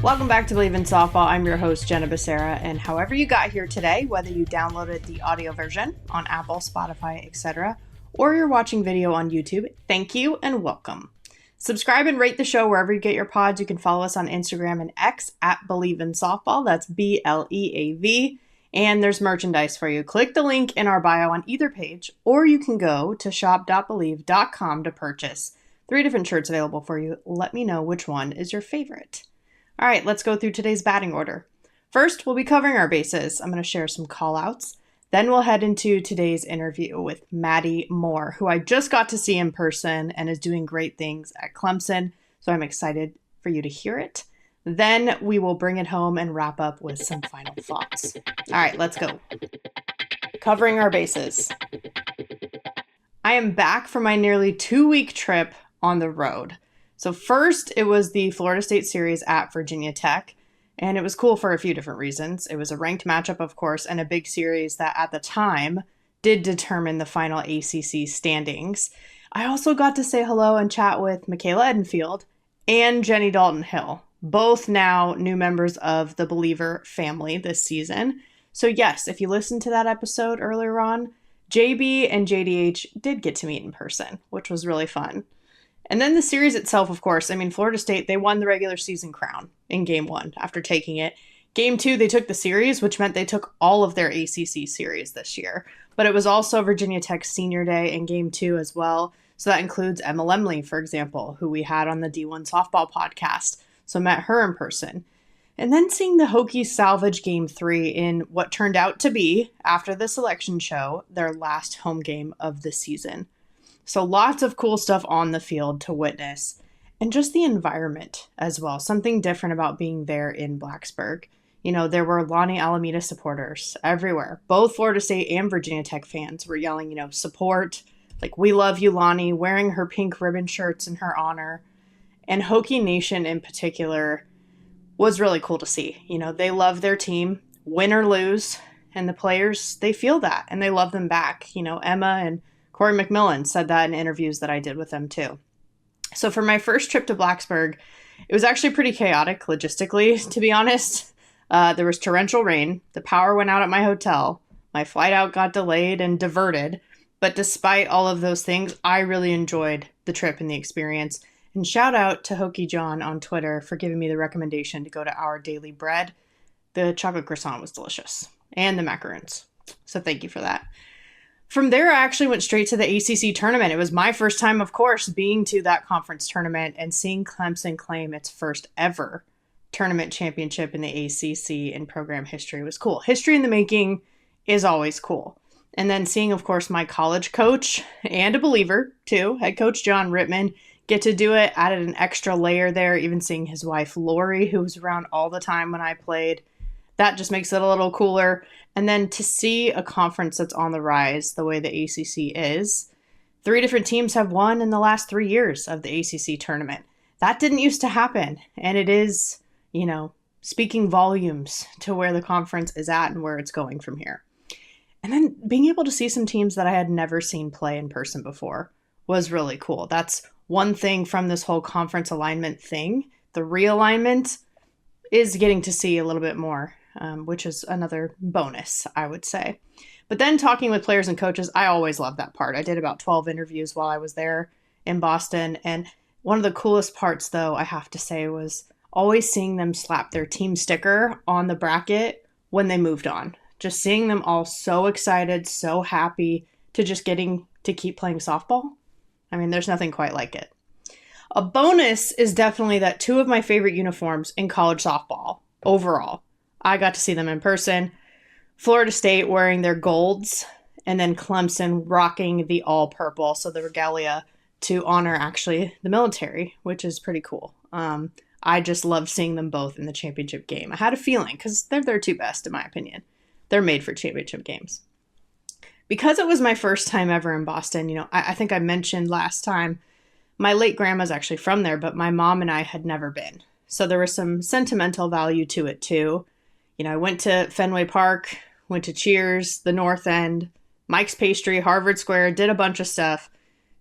Welcome back to Bleav in Softball. I'm your host, Jenna, and however you got here today, whether you downloaded the audio version on Apple, Spotify, etc., or you're watching video on YouTube, thank you and welcome. Subscribe and rate the show wherever you get your pods. You can follow us on Instagram and X at Bleav in Softball. That's BLEAV. And there's merchandise for you. Click the link in our bio on either page, or you can go to shop.bleav.com to purchase. 3 different shirts available for you. Let me know which one is your favorite. All right, let's go through today's batting order. First, we'll be covering our bases. I'm going to share some call-outs. Then we'll head into today's interview with Maddie Moore, who I just got to see in person and is doing great things at Clemson. So I'm excited for you to hear it. Then we will bring it home and wrap up with some final thoughts. All right, let's go. Covering our bases. I am back from my nearly 2-week trip on the road. So first, it was the Florida State series at Virginia Tech, and it was cool for a few different reasons. It was a ranked matchup, of course, and a big series that at the time did determine the final ACC standings. I also got to say hello and chat with Michaela Edenfield and Jenny Dalton-Hill, both now new members of the Believer family this season. So yes, if you listened to that episode earlier on, JB and JDH did get to meet in person, which was really fun. And then the series itself, of course, Florida State, they won the regular season crown in Game 1 after taking it. Game 2, they took the series, which meant they took all of their ACC series this year. But it was also Virginia Tech's senior day in Game 2 as well. So that includes Emma Lemley, for example, who we had on the D1 softball podcast. So met her in person. And then seeing the Hokies salvage Game 3 in what turned out to be, after the selection show, their last home game of the season. So lots of cool stuff on the field to witness, and just the environment as well. Something different about being there in Blacksburg. You know, there were Lonnie Alameda supporters everywhere. Both Florida State and Virginia Tech fans were yelling, support, like, we love you, Lonnie, wearing her pink ribbon shirts in her honor. And Hokie Nation in particular was really cool to see. They love their team, win or lose, and the players, they feel that, and they love them back. Emma and Corey McMillan said that in interviews that I did with them too. So for my first trip to Blacksburg, it was actually pretty chaotic logistically, to be honest. There was torrential rain. The power went out at my hotel. My flight out got delayed and diverted. But despite all of those things, I really enjoyed the trip and the experience. And shout out to Hokie John on Twitter for giving me the recommendation to go to Our Daily Bread. The chocolate croissant was delicious. And the macaroons. So thank you for that. From there, I actually went straight to the ACC tournament. It was my first time, of course, being to that conference tournament and seeing Clemson claim its first ever tournament championship in the ACC in program history was cool. History in the making is always cool. And then seeing, of course, my college coach and a Believer, too, Head Coach John Rittman, get to do it, added an extra layer there, even seeing his wife, Lori, who was around all the time when I played. That just makes it a little cooler. And then to see a conference that's on the rise the way the ACC is, 3 different teams have won in the last 3 years of the ACC tournament. That didn't used to happen. And it is, speaking volumes to where the conference is at and where it's going from here. And then being able to see some teams that I had never seen play in person before was really cool. That's one thing from this whole conference alignment thing. The realignment is getting to see a little bit more. Which is another bonus, I would say. But then talking with players and coaches, I always love that part. I did about 12 interviews while I was there in Boston. And one of the coolest parts, though, I have to say, was always seeing them slap their team sticker on the bracket when they moved on. Just seeing them all so excited, so happy to just getting to keep playing softball. There's nothing quite like it. A bonus is definitely that 2 of my favorite uniforms in college softball overall, I got to see them in person. Florida State wearing their golds, and then Clemson rocking the all purple, so the regalia, to honor actually the military, which is pretty cool. I just love seeing them both in the championship game. I had a feeling, because they're their 2 best in my opinion. They're made for championship games. Because it was my first time ever in Boston, I think I mentioned last time, my late grandma's actually from there, but my mom and I had never been. So there was some sentimental value to it too. I went to Fenway Park, went to Cheers, the North End, Mike's Pastry, Harvard Square, did a bunch of stuff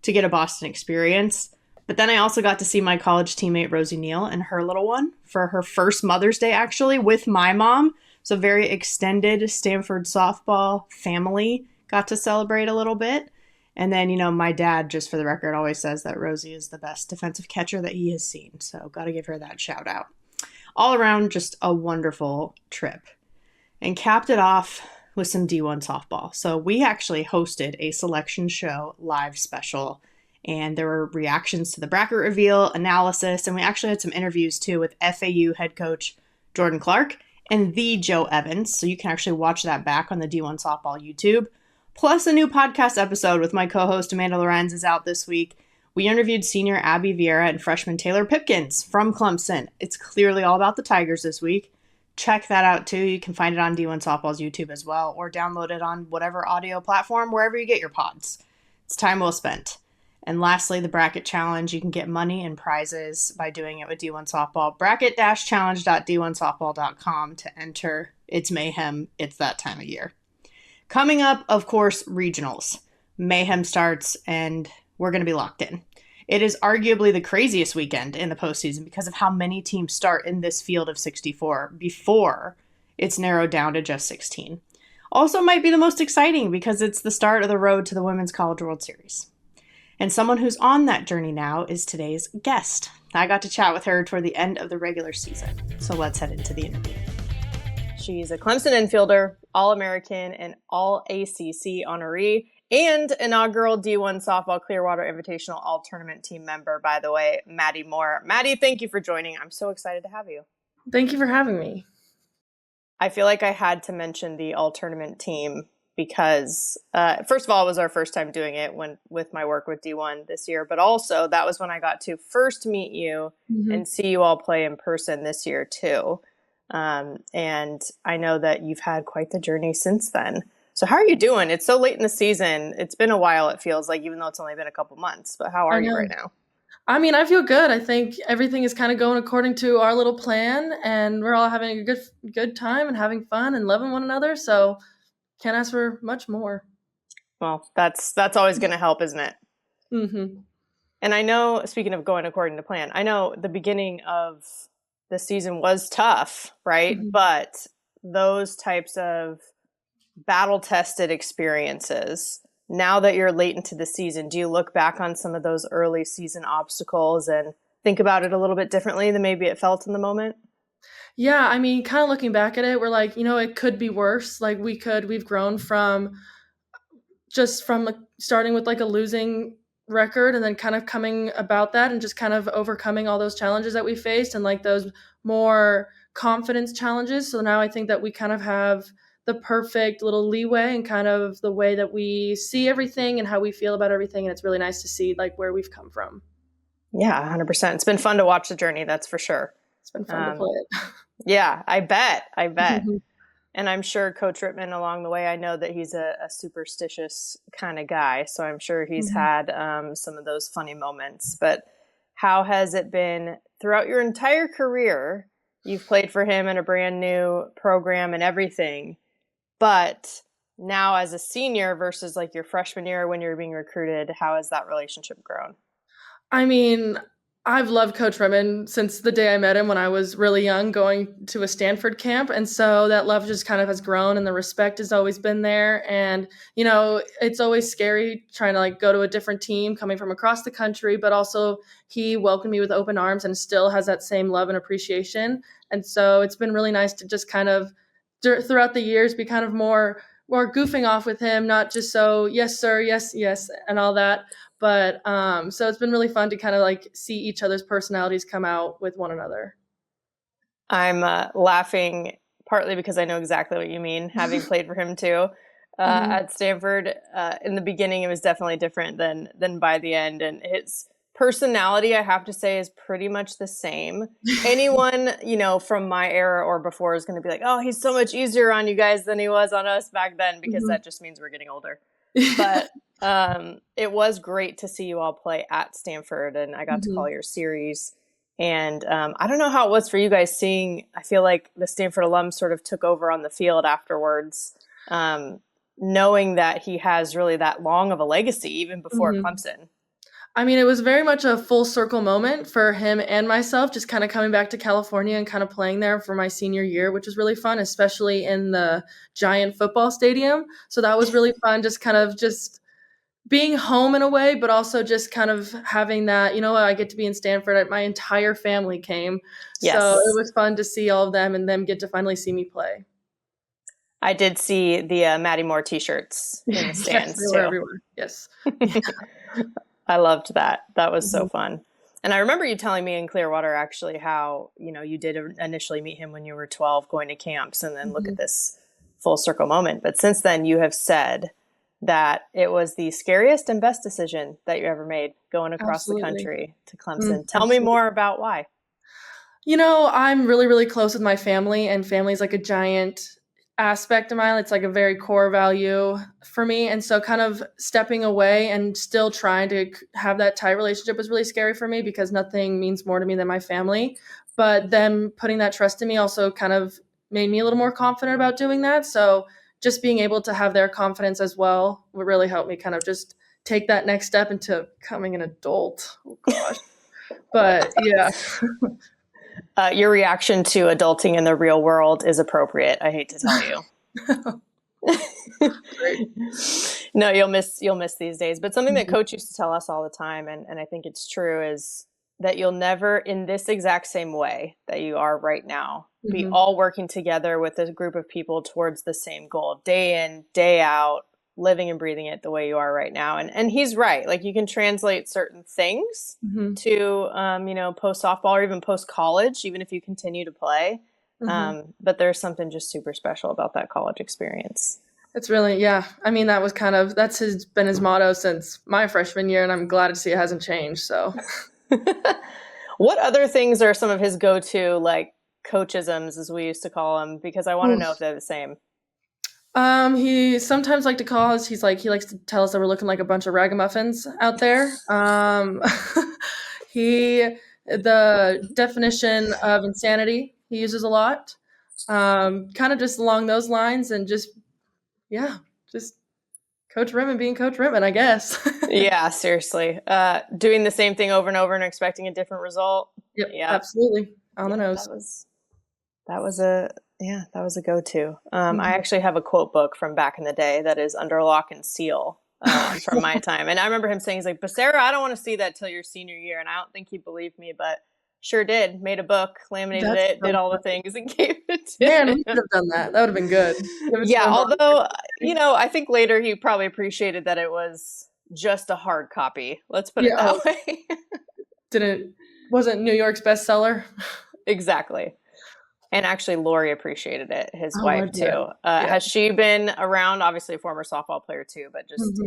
to get a Boston experience. But then I also got to see my college teammate Rosie Neal and her little one for her first Mother's Day, actually, with my mom. So very extended Stanford softball family got to celebrate a little bit. And then, my dad, just for the record, always says that Rosie is the best defensive catcher that he has seen. So got to give her that shout out. All around, just a wonderful trip. And capped it off with some D1 softball. So we actually hosted a selection show live special, and there were reactions to the bracket reveal, analysis, and we actually had some interviews too with FAU head coach Jordan Clark and the Joe Evans. So you can actually watch that back on the D1 softball YouTube. Plus a new podcast episode with my co-host Amanda Lorenz is out this week. We interviewed senior Abby Vieira and freshman Taylor Pipkins from Clemson. It's clearly all about the Tigers this week. Check that out too. You can find it on D1 Softball's YouTube as well, or download it on whatever audio platform, wherever you get your pods. It's time well spent. And lastly, the bracket challenge. You can get money and prizes by doing it with D1 Softball. Bracket-challenge.d1softball.com to enter. It's mayhem. It's that time of year. Coming up, of course, regionals. Mayhem starts, and we're going to be locked in. It is arguably the craziest weekend in the postseason because of how many teams start in this field of 64 before it's narrowed down to just 16. Also might be the most exciting because it's the start of the road to the Women's College World Series. And someone who's on that journey now is today's guest. I got to chat with her toward the end of the regular season. So let's head into the interview. She's a Clemson infielder, All-American, and All-ACC honoree, and inaugural D1 Softball Clearwater Invitational All-Tournament team member, by the way, Maddie Moore. Maddie, thank you for joining. I'm so excited to have you. Thank you for having me. I feel like I had to mention the All-Tournament team because, first of all, it was our first time doing it with my work with D1 this year, but also that was when I got to first meet you and see you all play in person this year, too. And I know that you've had quite the journey since then. So how are you doing? It's so late in the season. It's been a while, it feels like, even though it's only been a couple months. But how are you right now? I mean, I feel good. I think everything is kind of going according to our little plan, and we're all having a good time and having fun and loving one another. So can't ask for much more. Well, that's always going to help, isn't it? Mm-hmm. And I know, speaking of going according to plan, I know the beginning of the season was tough, right? Mm-hmm. But those types of battle-tested experiences, now that you're late into the season, do you look back on some of those early season obstacles and think about it a little bit differently than maybe it felt in the moment? Yeah, I mean, kind of looking back at it, we're like, it could be worse. Like we've grown from starting with like a losing record and then kind of coming about that and just kind of overcoming all those challenges that we faced and like those more confidence challenges. So now I think that we kind of have the perfect little leeway and kind of the way that we see everything and how we feel about everything. And it's really nice to see like where we've come from. Yeah, 100%. It's been fun to watch the journey. That's for sure. It's been fun to play it. Yeah, I bet. And I'm sure Coach Rittman along the way, I know that he's a superstitious kind of guy. So I'm sure he's had some of those funny moments. But how has it been throughout your entire career? You've played for him in a brand new program and everything. But now as a senior versus like your freshman year when you're being recruited, how has that relationship grown? I mean, I've loved Coach Rittman since the day I met him when I was really young going to a Stanford camp. And so that love just kind of has grown and the respect has always been there. And, it's always scary trying to like go to a different team coming from across the country, but also he welcomed me with open arms and still has that same love and appreciation. And so it's been really nice to just kind of throughout the years be kind of more goofing off with him, not just so yes, sir, yes, and all that. But so it's been really fun to kind of like see each other's personalities come out with one another. I'm laughing partly because I know exactly what you mean, having played for him too at Stanford. In the beginning, it was definitely different than by the end. And his personality, I have to say, is pretty much the same. Anyone, from my era or before is going to be like, oh, he's so much easier on you guys than he was on us back then, because that just means we're getting older. But it was great to see you all play at Stanford, and I got to call your series. And I don't know how it was for you guys seeing, I feel like the Stanford alum sort of took over on the field afterwards, knowing that he has really that long of a legacy, even before Clemson. I mean, it was very much a full circle moment for him and myself, just kind of coming back to California and kind of playing there for my senior year, which was really fun, especially in the giant football stadium. So that was really fun, just kind of just being home in a way, but also just kind of having that, I get to be in Stanford. My entire family came. Yes. So it was fun to see all of them and them get to finally see me play. I did see the Maddie Moore t-shirts in the stands yes, they were everywhere. Yes. I loved that. That was so fun. And I remember you telling me in Clearwater, actually, how, you did initially meet him when you were 12 going to camps and then look at this full circle moment. But since then, you have said that it was the scariest and best decision that you ever made going across the country to Clemson. Tell me more about why. I'm really, really close with my family, and family is like a giant aspect of mine. It's like a very core value for me. And so kind of stepping away and still trying to have that tight relationship was really scary for me because nothing means more to me than my family. But them putting that trust in me also kind of made me a little more confident about doing that. So just being able to have their confidence as well would really help me kind of just take that next step into becoming an adult. Oh gosh. But yeah. Your reaction to adulting in the real world is appropriate. I hate to tell you. No, you'll miss these days. But something that Coach used to tell us all the time, and I think it's true, is that you'll never, in this exact same way that you are right now, be all working together with a group of people towards the same goal, day in, day out, living and breathing it the way you are right now. And he's right. Like, you can translate certain things to, post softball or even post college, even if you continue to play. But there's something just super special about that college experience. It's really, yeah. I mean, that's been his motto since my freshman year, and I'm glad to see it hasn't changed. So what other things are some of his go-to, like, coachisms, as we used to call them? Because I want to know if they're the same. He sometimes like to call us. He likes to tell us that we're looking like a bunch of ragamuffins out there. The definition of insanity he uses a lot. Kind of just along those lines, and just Coach Rittman being Coach Rittman, I guess. Yeah, seriously. Doing the same thing over and over and expecting a different result. Yep, yeah, absolutely. On the nose. That was a go-to. I actually have a quote book from back in the day that is under lock and seal from my time. And I remember him saying, he's like, "But Sarah, I don't want to see that till your senior year." And I don't think he believed me, but sure did. Made a book, laminated it, did all the things, and gave it to him. We could have done that. That would have been good. Yeah, although, I think later he probably appreciated that it was just a hard copy. Let's put it that way. Wasn't New York's bestseller? Exactly. And actually, Lori appreciated it, his wife, too. Has she been around? Obviously, a former softball player, too, but just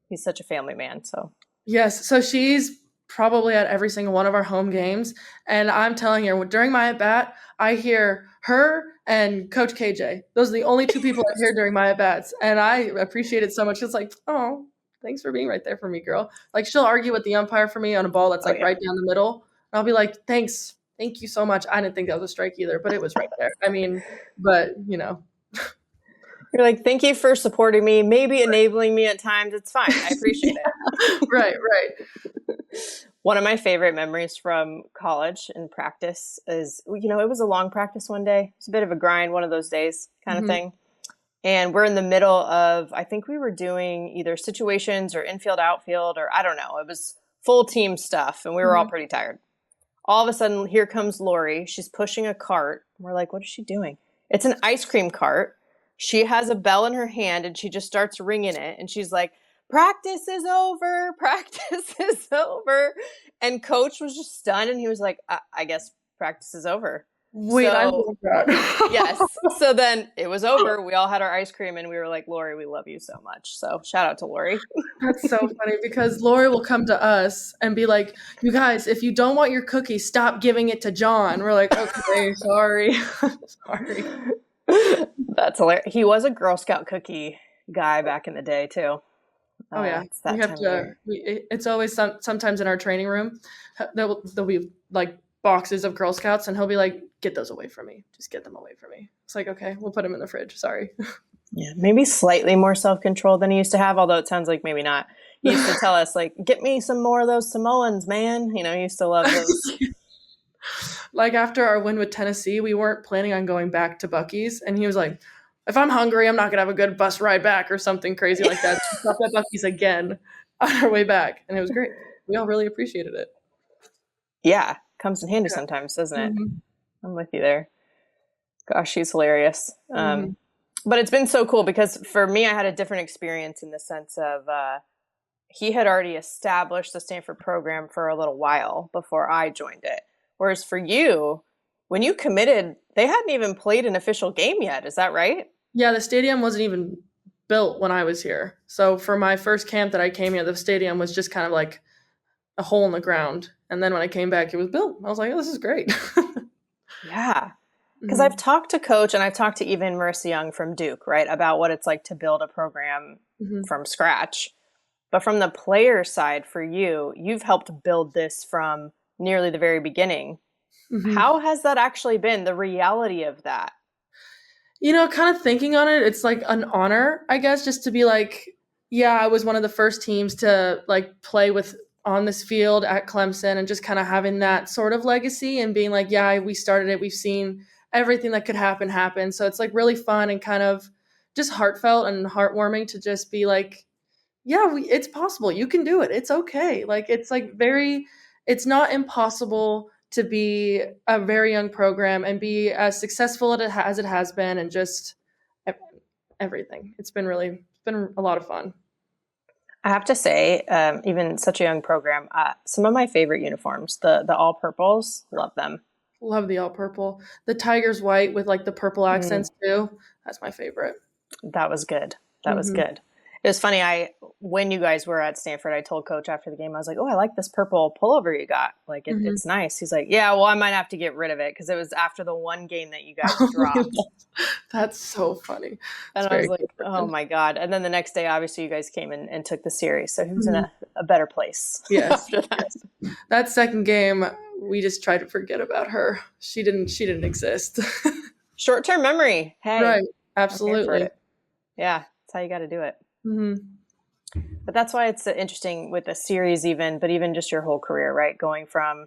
he's such a family man. So yes. So she's probably at every single one of our home games. And I'm telling you, during my at-bat, I hear her and Coach KJ. Those are the only two people I hear during my at-bats. And I appreciate it so much. It's like, oh, thanks for being right there for me, girl. Like, she'll argue with the umpire for me on a ball that's right down the middle. And I'll be like, thanks. Thank you so much. I didn't think that was a strike either, but it was right there. I mean, but You're like, thank you for supporting me, maybe enabling me at times. It's fine. I appreciate it. Right. One of my favorite memories from college and practice is, it was a long practice one day. It's a bit of a grind, one of those days kind of thing. And we're in the middle of, I think we were doing either situations or infield, outfield, or I don't know. It was full team stuff, and we were all pretty tired. All of a sudden, here comes Lori. She's pushing a cart. We're like, what is she doing? It's an ice cream cart. She has a bell in her hand, and she just starts ringing it. And she's like, "Practice is over. Practice is over." And Coach was just stunned, and he was like, I guess practice is over. Wait, I love that. Yes. So then it was over. We all had our ice cream, and we were like, "Lori, we love you so much." So shout out to Lori. That's so funny because Lori will come to us and be like, "You guys, if you don't want your cookie, stop giving it to John." We're like, "Okay, sorry." Sorry. That's hilarious. He was a Girl Scout cookie guy back in the day too. Oh yeah, we have to. It's always sometimes in our training room. There'll be like boxes of Girl Scouts, and he'll be like, get those away from me. Just get them away from me. It's like, okay, we'll put them in the fridge. Sorry. Yeah, maybe slightly more self-control than he used to have, although it sounds like maybe not. He used to tell us, like, get me some more of those Samoans, man. You know, he used to love those. Like after our win with Tennessee, we weren't planning on going back to Buc-ee's, and he was like, if I'm hungry, I'm not going to have a good bus ride back or something crazy like that. We stopped at Buc-ee's again on our way back, and it was great. We all really appreciated it. Yeah, comes in handy sometimes, doesn't it? I'm with you there. Gosh, she's hilarious. But it's been so cool because for me, I had a different experience in the sense of he had already established the Stanford program for a little while before I joined it. Whereas for you, when you committed, they hadn't even played an official game yet. Is that right? Yeah, the stadium wasn't even built when I was here. So for my first camp that I came here, the stadium was just kind of like a hole in the ground. And then when I came back, it was built. I was like, oh, this is great. Yeah. Because I've talked to Coach and I've talked to even Marissa Young from Duke, right, about what it's like to build a program from scratch. But from the player side for you, you've helped build this from nearly the very beginning. How has that actually been, the reality of that? You know, kind of thinking on it, it's like an honor, I guess, just to be like, yeah, I was one of the first teams to like play with on this field at Clemson, and just kind of having that sort of legacy and being like, yeah, we started it. We've seen everything that could happen. So it's like really fun and kind of just heartfelt and heartwarming to just be like, yeah, it's possible. You can do it. It's okay. Like, it's like it's not impossible to be a very young program and be as successful as it has been, and just everything. It's been a lot of fun. I have to say, even such a young program, some of my favorite uniforms, the all purples, love them. Love the all purple. The Tiger's white with like the purple accents too. That's my favorite. That was good. That was good. It was funny. When you guys were at Stanford, I told Coach after the game, I was like, oh, I like this purple pullover you got. Like, it's nice. He's like, yeah, well, I might have to get rid of it because it was after the one game that you guys dropped. That's so funny. And I was like, oh my God. And then the next day, obviously, you guys came and took the series. So he was in a better place after that. Yes. That second game, we just tried to forget about her. She didn't exist. Short-term memory. Hey. Right. Absolutely. Yeah. That's how you got to do it. But that's why it's interesting with the series but even just your whole career, right? Going from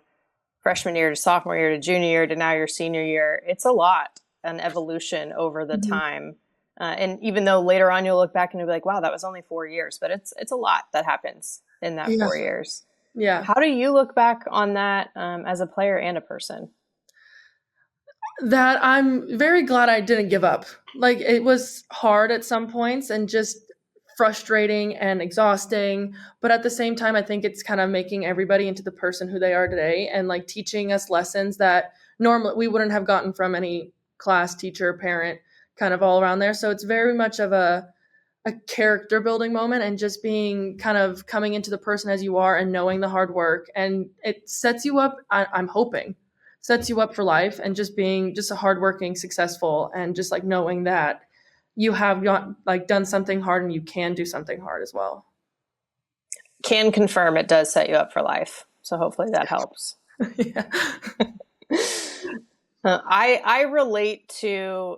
freshman year to sophomore year to junior year to now your senior year. It's a lot, an evolution over the time. And even though later on you'll look back and you'll be like, wow, that was only 4 years, but it's a lot that happens in that 4 years. Yeah. How do you look back on that as a player and a person? That I'm very glad I didn't give up. Like, it was hard at some points and just frustrating and exhausting, but at the same time, I think it's kind of making everybody into the person who they are today, and like teaching us lessons that normally we wouldn't have gotten from any class, teacher, parent, kind of all around there. So it's very much of a character building moment, and just being kind of coming into the person as you are and knowing the hard work, and it sets you up, I'm hoping sets you up for life, and just being just a hardworking, successful, and just like knowing that you have done something hard and you can do something hard as well. Can confirm it does set you up for life. So hopefully that helps. I relate to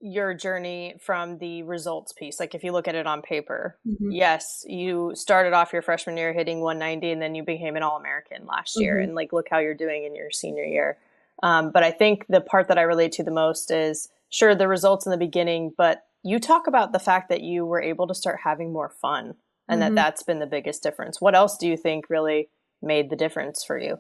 your journey from the results piece. Like if you look at it on paper, yes, you started off your freshman year hitting 190 and then you became an All-American last year. And like, look how you're doing in your senior year. But I think the part that I relate to the most is sure the results in the beginning, but you talk about the fact that you were able to start having more fun and that's been the biggest difference. What else do you think really made the difference for you?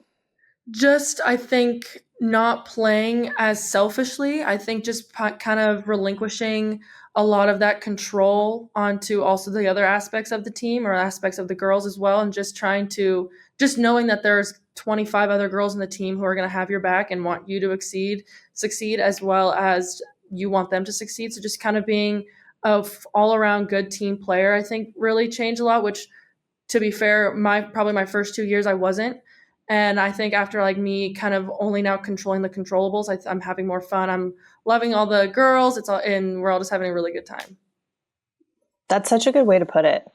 Just, I think, not playing as selfishly. I think just kind of relinquishing a lot of that control onto also the other aspects of the team or aspects of the girls as well. And just knowing that there's 25 other girls in the team who are going to have your back and want you to succeed as well as you want them to succeed. So just kind of being a all around good team player, I think really changed a lot, which, to be fair, probably my first 2 years I wasn't. And I think after like me kind of only now controlling the controllables, I'm having more fun. I'm loving all the girls. And we're all just having a really good time. That's such a good way to put it.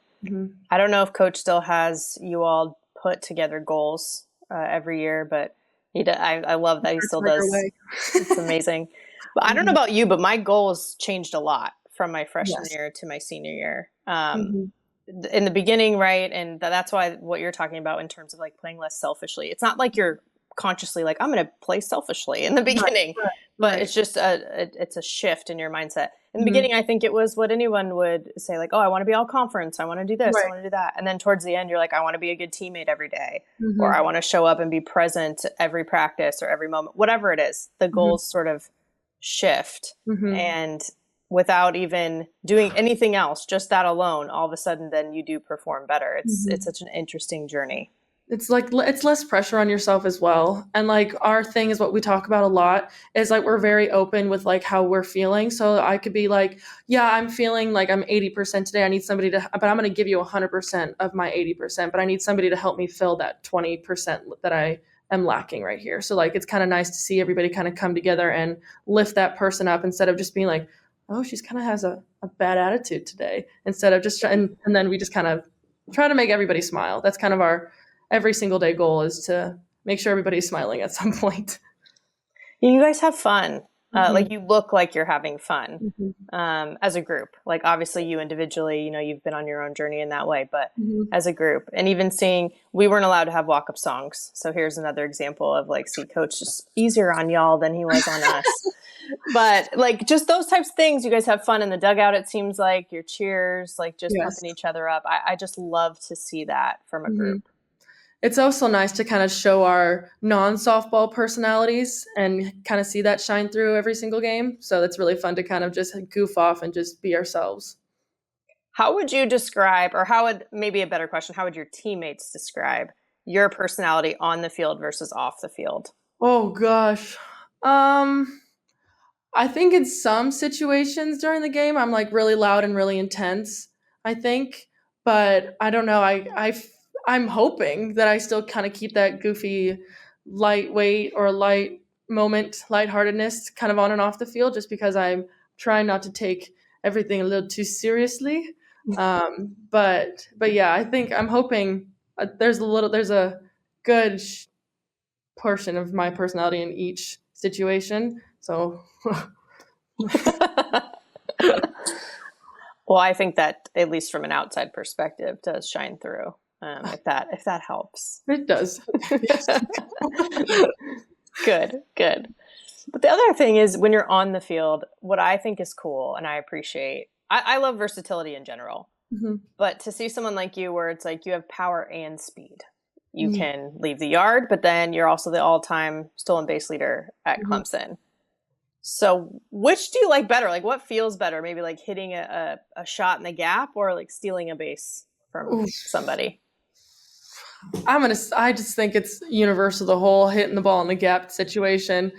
I don't know if Coach still has you all put together goals every year, but I love that he still Harder does. way. It's amazing. But I don't know about you, but my goals changed a lot from my freshman Yes. year to my senior year. Mhm. In the beginning, right? And that's why what you're talking about in terms of like playing less selfishly. It's not like you're consciously like, I'm going to play selfishly in the beginning, but it's just it's a shift in your mindset. In the beginning, I think it was what anyone would say, like, oh, I want to be all conference. I want to do this. I Right. want to do that. And then towards the end, you're like, I want to be a good teammate every day, or I Mhm. want to show up and be present every practice or every moment, whatever it is. The Mhm. goals sort of shift. Mhm. And without even doing anything else, just that alone, all of a sudden, then you do perform better. It's Mhm. such an interesting journey. It's like it's less pressure on yourself as well. And like our thing is what we talk about a lot is like we're very open with like how we're feeling. So I could be like, yeah, I'm feeling like I'm 80% today. I need somebody to, but I'm going to give you 100% of my 80%, but I need somebody to help me fill that 20% that I am lacking right here. So like it's kind of nice to see everybody kind of come together and lift that person up instead of just being like, oh, she's kind of has a bad attitude today, instead of just trying, and then we just kind of try to make everybody smile. That's kind of our every single day goal, is to make sure everybody's smiling at some point. You guys have fun. Mhm. Like you look like you're having fun Mhm. as a group. Like obviously you individually, you've been on your own journey in that way, but Mhm. as a group, and even seeing, we weren't allowed to have walk-up songs. So here's another example of like, see, coach is easier on y'all than he was on us. But like just those types of things, you guys have fun in the dugout. It seems like your cheers, like just Yes. pumping each other up. I just love to see that from a group. Mhm. It's also nice to kind of show our non-softball personalities and kind of see that shine through every single game. So it's really fun to kind of just goof off and just be ourselves. How would you describe, or maybe a better question, how would your teammates describe your personality on the field versus off the field? Oh gosh. Um I think in some situations during the game, I'm like really loud and really intense, I think. But I don't know. I'm hoping that I still kind of keep that goofy, lightweight or lightheartedness kind of on and off the field, just because I'm trying not to take everything a little too seriously. But yeah, I think I'm hoping there's a good portion of my personality in each situation. So Well, I think that at least from an outside perspective does shine through. If that helps. it does. Yes. Good, good. But the other thing is when you're on the field, what I think is cool and I appreciate, I love versatility in general, Mhm. but to see someone like you where it's like you have power and speed. You Mhm. can leave the yard, but then you're also the all-time stolen base leader at Mhm. Clemson. So which do you like better? Like what feels better? Maybe like hitting a shot in the gap or like stealing a base from Oof. somebody? I just think it's universal, the whole hitting the ball in the gap situation.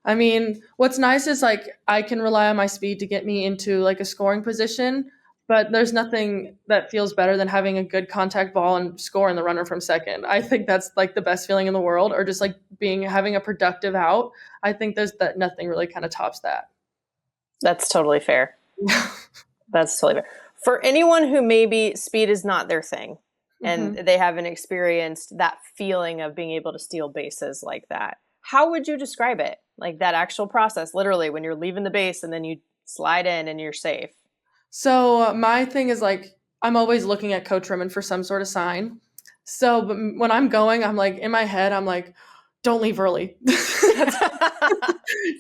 I mean, what's nice is like I can rely on my speed to get me into like a scoring position, but there's nothing that feels better than having a good contact ball and scoring the runner from second. I think that's like the best feeling in the world, or just like having a productive out. I think there's that nothing really kind of tops that. That's totally fair. That's totally fair. For anyone who maybe speed is not their thing and Mhm. they haven't experienced that feeling of being able to steal bases like that, how would you describe it? Like that actual process, literally, when you're leaving the base and then you slide in and you're safe. So my thing is like I'm always looking at Coach Rittman for some sort of sign. So but when I'm going, I'm like in my head, I'm like, don't leave early.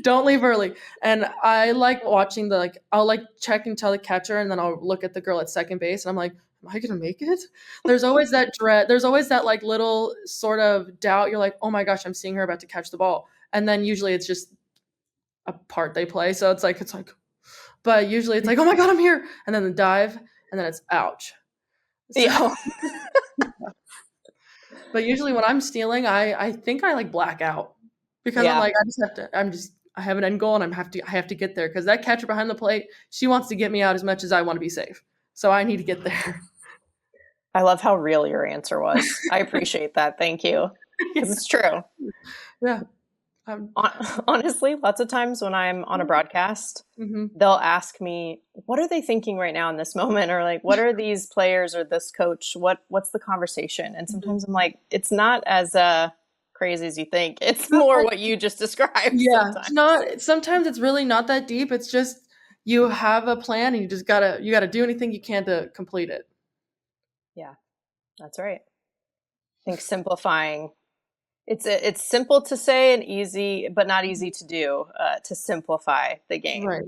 Don't leave early. And I like watching I'll like check and tell the catcher, and then I'll look at the girl at second base, and I'm like, am I gonna make it? There's always that dread. There's always that like little sort of doubt. You're like, oh my gosh, I'm seeing her about to catch the ball, and then usually it's just a part they play. So it's like, but usually it's like, oh my god, I'm here, and then the dive, and then it's ouch. Yeah. So, but usually when I'm stealing, I think I like black out because I'm Yeah. like I have an end goal and I have to get there because that catcher behind the plate, she wants to get me out as much as I want to be safe. So I need to get there. I love how real your answer was. I appreciate that. Thank you. Because it's true. Yeah. Um, Honestly, lots of times when I'm on a broadcast, mhm. they'll ask me, what are they thinking right now in this moment? Or like, what are these players or this coach? What's the conversation? And Mhm. sometimes I'm like, it's not as crazy as you think. It's more what you just described sometimes. Sometimes it's really not that deep. It's just you have a plan and you gotta do anything you can to complete it. Yeah, that's right. I think simplifying. It's simple to say and easy, but not easy to do, to simplify the game. Right.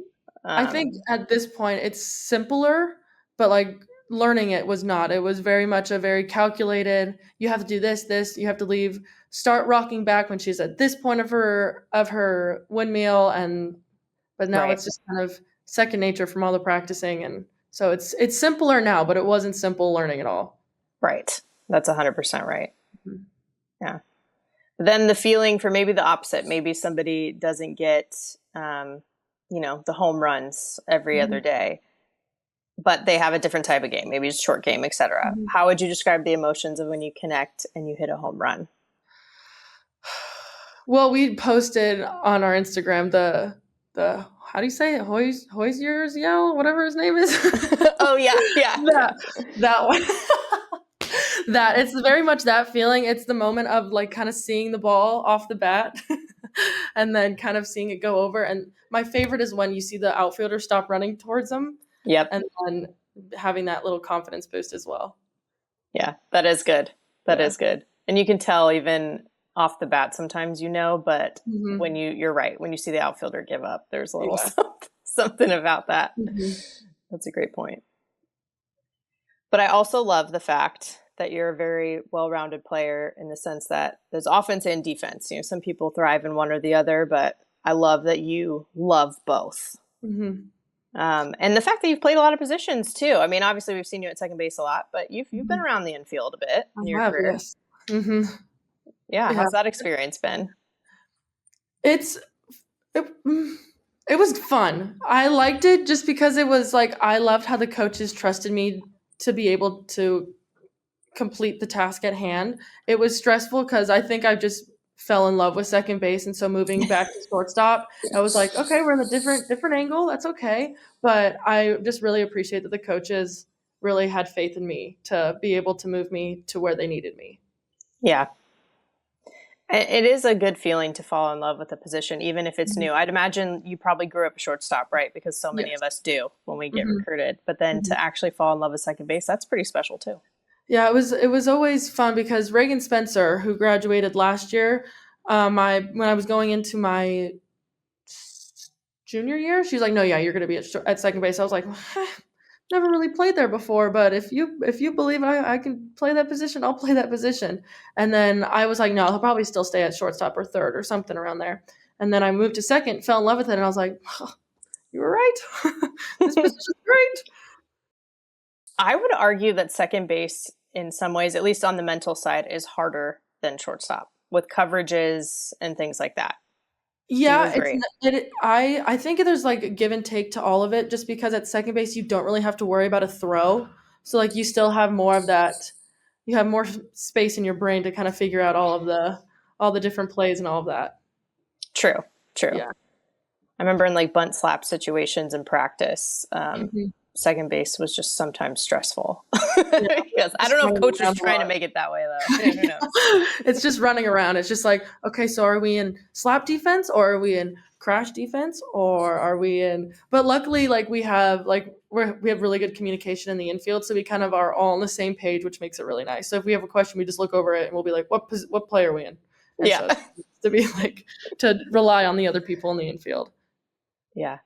I think at this point it's simpler, but like learning it was not. It was very much a very calculated, you have to do this, you have to leave, start rocking back when she's at this point of her windmill, but now it's just kind of second nature from all the practicing, and so it's simpler now, but it wasn't simple learning at all. Right. That's 100% right. Mhm. Yeah. Then the feeling for maybe the opposite, maybe somebody doesn't get, the home runs every other day, but they have a different type of game, maybe it's a short game, etc. How would you describe the emotions of when you connect and you hit a home run? Well, we posted on our Instagram the how do you say it? Hoyer's yell, whatever his name is. Oh yeah. That one. That it's very much that feeling. It's the moment of like kind of seeing the ball off the bat and then kind of seeing it go over. And my favorite is when you see the outfielder stop running towards them. Yep. And then having that little confidence boost as well. Yeah, that is good. That is good. And you can tell even off the bat sometimes, but when you're right, when you see the outfielder give up, there's a little something about that. That's a great point. But I also love the fact that you're a very well-rounded player in the sense that there's offense and defense. Some people thrive in one or the other, but I love that you love both. And the fact that you've played a lot of positions too. I mean, obviously we've seen you at second base a lot, but you've been around the infield a bit in your career. Yes. Yeah. How's that experience been? It was fun. I liked it just because it was like, I loved how the coaches trusted me to be able to complete the task at hand. It was stressful because I think I just fell in love with second base, and so moving back to shortstop, I was like, okay, we're in a different angle. That's okay. But I just really appreciate that the coaches really had faith in me to be able to move me to where they needed me. Yeah. It is a good feeling to fall in love with a position, even if it's new. I'd imagine you probably grew up a shortstop, right? Because so many of us do when we get recruited. But then to actually fall in love with second base, that's pretty special too. Yeah, it was always fun because Reagan Spencer, who graduated last year, when I was going into my junior year, she's like, "No, yeah, you're going to be at second base." I was like, never really played there before, but if you Bleav I can play that position, I'll play that position. And then I was like, no, he'll probably still stay at shortstop or third or something around there. And then I moved to second, fell in love with it, and I was like, oh, you were right. This position's great. I would argue that second base, in some ways, at least on the mental side, is harder than shortstop with coverages and things like that. Yeah, I think there's like a give and take to all of it, just because at second base you don't really have to worry about a throw. So like you still have more of that, you have more space in your brain to kind of figure out all the different plays and all of that. True. Yeah. I remember in like bunt slap situations in practice, second base was just sometimes stressful. Because I don't know if coach was trying to make it that way though. Who knows? It's just running around. It's just like, okay, so are we in slap defense or are we in crash defense or are we in? But luckily, like we have really good communication in the infield, so we kind of are all on the same page, which makes it really nice. So if we have a question, we just look over it and we'll be like, what play are we in? And so to be like to rely on the other people in the infield. Yeah.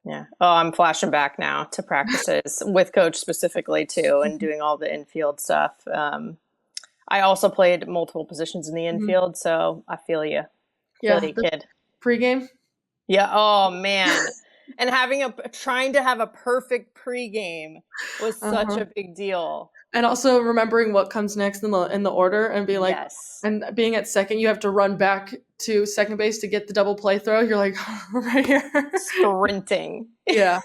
Oh, I'm flashing back now to practices with coach specifically too, and doing all the infield stuff. I also played multiple positions in the infield, so I feel you. Feel you, kid. Pregame? Yeah. Oh man. And trying to have a perfect pregame was such a big deal. And also remembering what comes next in the order and be like, and being at second, you have to run back to second base to get the double play throw. You're like, right here. Sprinting. Yeah.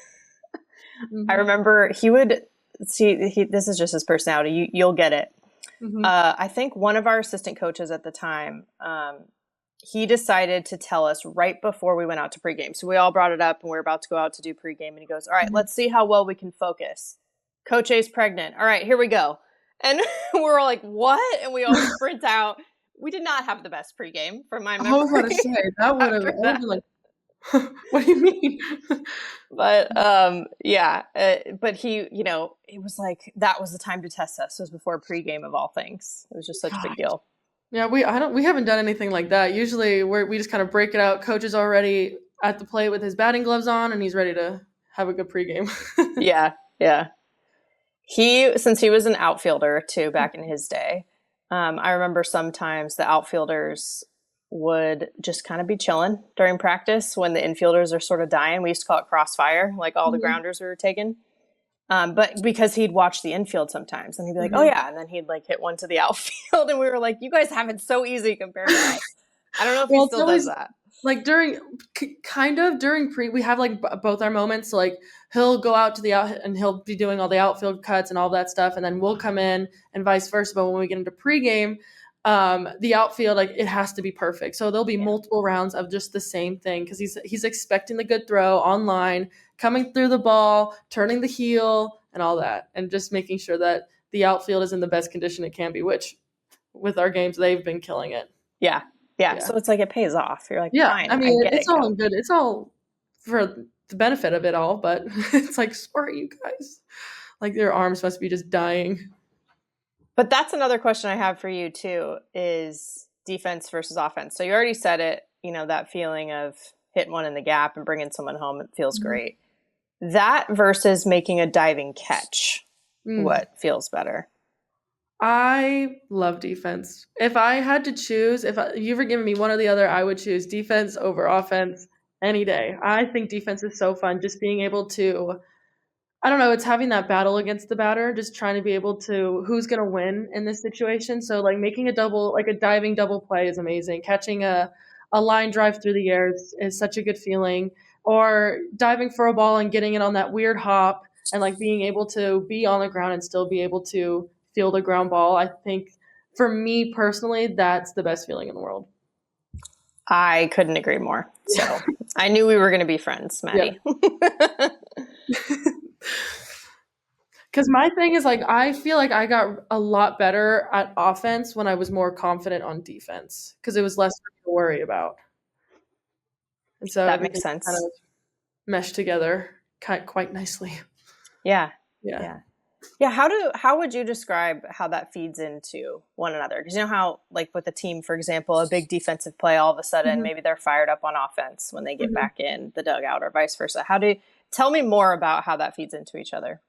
I remember he would this is just his personality. You'll get it. I think one of our assistant coaches at the time, he decided to tell us right before we went out to pregame. So we all brought it up and we were about to go out to do pregame. And he goes, all right, let's see how well we can focus. Coach A's pregnant. All right, here we go. And we're all like, what? And we all sprint out. we did not have the best pregame from my I memory. was about to say, that would have been like, what do you mean? But yeah, but he, it was like that was the time to test us. It was before pregame of all things. It was just such a big deal. Yeah, we haven't done anything like that. Usually we just kind of break it out. Coach is already at the plate with his batting gloves on, and he's ready to have a good pregame. Yeah. Since he was an outfielder too back in his day, I remember sometimes the outfielders would just kind of be chilling during practice when the infielders are sort of dying. We used to call it crossfire, like all the grounders we were taking. But because he'd watch the infield sometimes and he'd be like, oh yeah. And then he'd like hit one to the outfield and we were like, you guys have it so easy compared to us. I don't know if he still does that. Like during we have like both our moments. So like he'll go out to the out and he'll be doing all the outfield cuts and all that stuff. And then we'll come in and vice versa. But when we get into pregame, the outfield, like it has to be perfect. So there'll be multiple rounds of just the same thing. Cause he's expecting the good throw on line, coming through the ball, turning the heel and all that. And just making sure that the outfield is in the best condition it can be, which with our games, they've been killing it. Yeah. So it's like it pays off. You're like, fine. I mean, it's all good. It's all for the benefit of it all, but it's like, sorry, you guys. Like their arms must be just dying. But that's another question I have for you too, is defense versus offense. So you already said it, that feeling of hitting one in the gap and bringing someone home, it feels great. That versus making a diving catch, what feels better? I love defense. If I had to choose, if you were giving me one or the other, I would choose defense over offense any day. I think defense is so fun. Just being able to, I don't know, it's having that battle against the batter, just trying to be able to, who's going to win in this situation. So like making a double, like a diving double play is amazing. Catching a line drive through the air is such a good feeling. Or diving for a ball and getting it on that weird hop and like being able to be on the ground and still be able to field a ground ball. I think for me personally, that's the best feeling in the world. I couldn't agree more. So I knew we were going to be friends, Maddie. Because my thing is like, I feel like I got a lot better at offense when I was more confident on defense because it was less to worry about. And so that makes sense. Kind of meshed together quite nicely. Yeah. How would you describe how that feeds into one another? Because you know how, like with a team, for example, a big defensive play, all of a sudden maybe they're fired up on offense when they get back in the dugout, or vice versa. Tell me more about how that feeds into each other?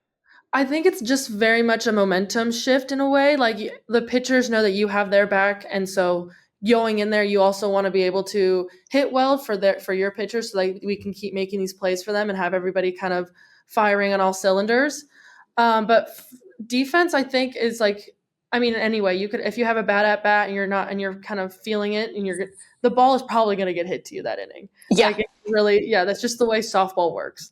I think it's just very much a momentum shift in a way. Like the pitchers know that you have their back, and so going in there, you also want to be able to hit well for your pitchers, so that we can keep making these plays for them and have everybody kind of firing on all cylinders. But defense, I think, is like, I mean, anyway, you could, if you have a bad at bat and you're kind of feeling it, and the ball is probably going to get hit to you that inning. Yeah. Like that's just the way softball works.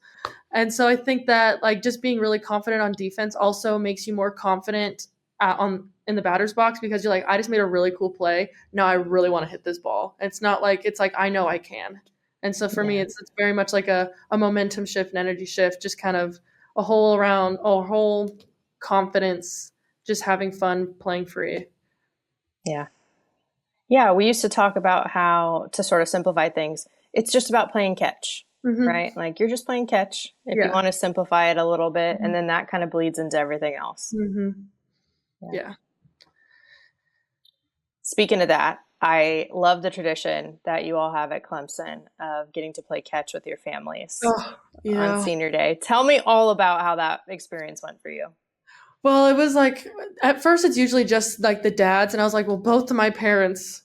And so I think that like just being really confident on defense also makes you more confident in the batter's box, because you're like, I just made a really cool play. Now I really want to hit this ball. It's not like, it's like, I know I can. And so for me, it's very much like a momentum shift, an energy shift, just kind of a whole confidence, just having fun, playing free. Yeah. We used to talk about how, to sort of simplify things, it's just about playing catch, right? Like you're just playing catch if you want to simplify it a little bit, and then that kind of bleeds into everything else. Yeah. Speaking of that, I love the tradition that you all have at Clemson of getting to play catch with your families on senior day. Tell me all about how that experience went for you. Well, it was like, at first it's usually just like the dads, and I was like, well, both of my parents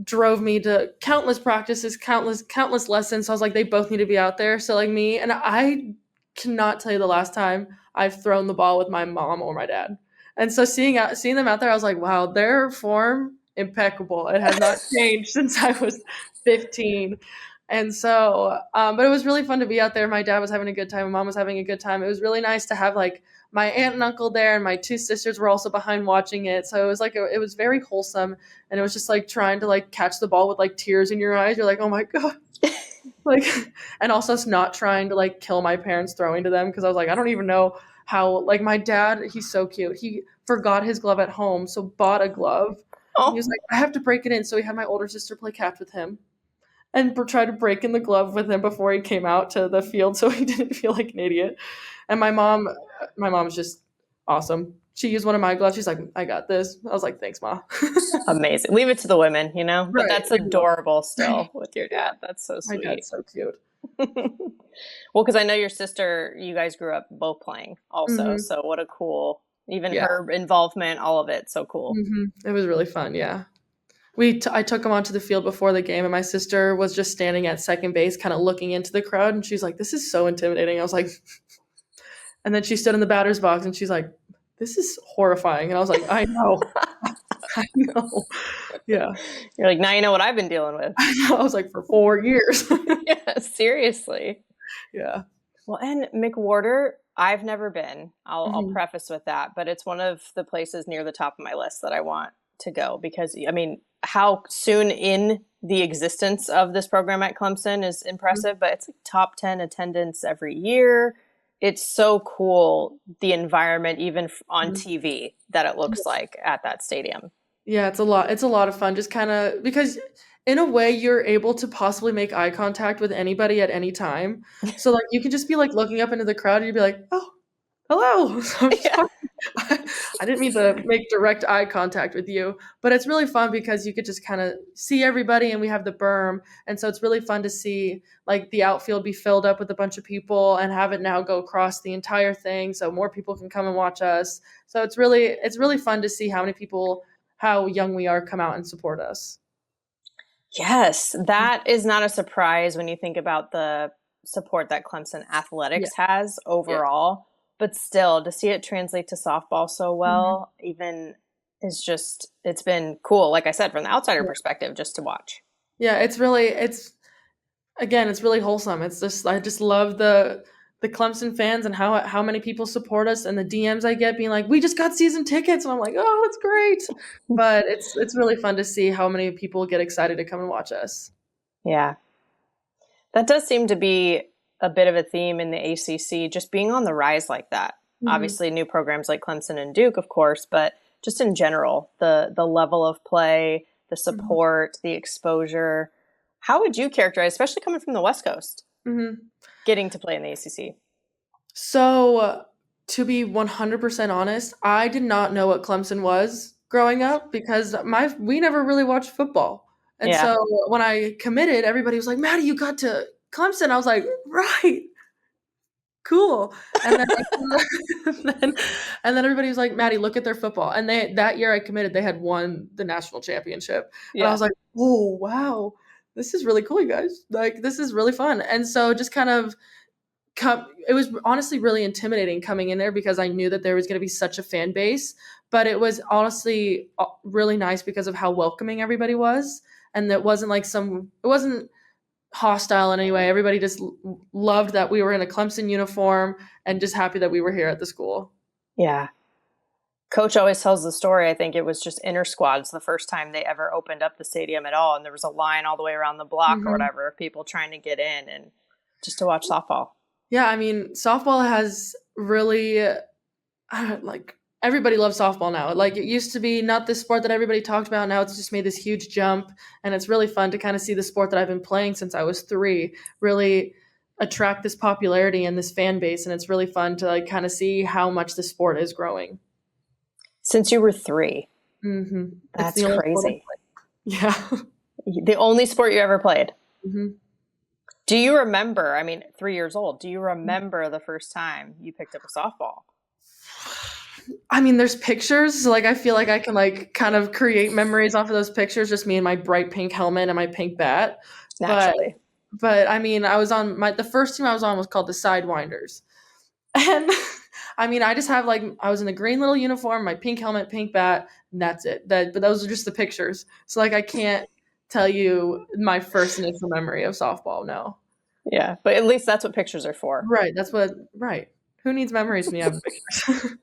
drove me to countless practices, countless lessons. So I was like, they both need to be out there. So like me, and I cannot tell you the last time I've thrown the ball with my mom or my dad. And so seeing them out there, I was like, wow, their form, impeccable. It has not changed since I was 15. And so, but it was really fun to be out there. My dad was having a good time. My mom was having a good time. It was really nice to have like my aunt and uncle there, and my two sisters were also behind watching it. So it was like, it was very wholesome. And it was just like trying to like catch the ball with like tears in your eyes. You're like, oh my God. Like, and also not trying to like kill my parents throwing to them. Cause I was like, I don't even know how, like my dad, he's so cute. He forgot his glove at home. So bought a glove He was like, I have to break it in. So he had my older sister play catch with him and try to break in the glove with him before he came out to the field so he didn't feel like an idiot. And my mom's just awesome. She used one of my gloves. She's like, I got this. I was like, thanks, Ma. Amazing. Leave it to the women, you know? But Right. that's adorable still with your dad. That's so My sweet. dad's so cute. Well, because I know your sister, you guys grew up both playing also. Mhm. So what a cool, even Yeah. her involvement, all of it. So cool. It was really fun, yeah. I took him onto the field before the game, and my sister was just standing at second base, kind of looking into the crowd, and she's like, this is so intimidating. I was like, and then she stood in the batter's box, and she's like, this is horrifying. And I was like, I know. I know. Yeah. You're like, now you know what I've been dealing with. I was like, for 4 years. Yeah, seriously. Yeah. Well, and McWhorter, I've never been. I'll Mhm. preface with that, but it's one of the places near the top of my list that I want to go because, I mean, how soon in the existence of this program at Clemson is impressive, but it's like top 10 attendance every year. It's so cool, the environment, even on TV, that it looks like at that stadium. Yeah, it's a lot of fun. Just kind of because in a way you're able to possibly make eye contact with anybody at any time. So like you can just be like looking up into the crowd and you'd be like, oh, hello. So I didn't mean to make direct eye contact with you, but it's really fun because you could just kind of see everybody and we have the berm. And so it's really fun to see like the outfield be filled up with a bunch of people and have it now go across the entire thing so more people can come and watch us. So it's really fun to see how young we are come out and support us. Yes, that is not a surprise when you think about the support that Clemson athletics has overall, but still to see it translate to softball so well, even is just, it's been cool. Like I said, from the outsider perspective, just to watch. Yeah, it's really wholesome. It's just, I just love the Clemson fans and how many people support us and the DMs I get being like, we just got season tickets. And I'm like, oh, that's great. But it's really fun to see how many people get excited to come and watch us. Yeah. That does seem to be a bit of a theme in the ACC, just being on the rise like that. Obviously new programs like Clemson and Duke, of course, but just in general, the level of play, the support, the exposure. How would you characterize, especially coming from the West Coast, getting to play in the ACC? So to be 100% honest, I did not know what Clemson was growing up because we never really watched football. And so when I committed, everybody was like, Maddie, you got to Clemson. I was like, right. Cool. And then, and then everybody was like, Maddie, look at their football. And that year I committed, they had won the national championship. And I was like, oh, wow, this is really cool, you guys. Like, this is really fun. And so just kind of it was honestly really intimidating coming in there because I knew that there was going to be such a fan base, but it was honestly really nice because of how welcoming everybody was. And it wasn't hostile in any way. Everybody just loved that we were in a Clemson uniform and just happy that we were here at the school. Yeah. Coach always tells the story. I think it was just inter squads the first time they ever opened up the stadium at all. And there was a line all the way around the block or whatever of people trying to get in and just to watch softball. Yeah. I mean, softball has really everybody loves softball now. Like it used to be not the sport that everybody talked about. Now it's just made this huge jump, and it's really fun to kind of see the sport that I've been playing since I was 3 really attract this popularity and this fan base. And it's really fun to like kind of see how much the sport is growing. Since you were 3. That's crazy. Yeah. The only sport you ever played. Do you remember, I mean, 3 years old, do you remember the first time you picked up a softball? I mean, there's pictures. So, like, I feel like I can like kind of create memories off of those pictures. Just me and my bright pink helmet and my pink bat. Naturally. But I mean, I was on the first team I was on was called the Sidewinders. And I mean, I just have like, I was in the green little uniform, my pink helmet, pink bat, and that's it. But those are just the pictures. So like, I can't tell you my first initial memory of softball. No. Yeah. But at least that's what pictures are for. Right. Right. Who needs memories when you have pictures?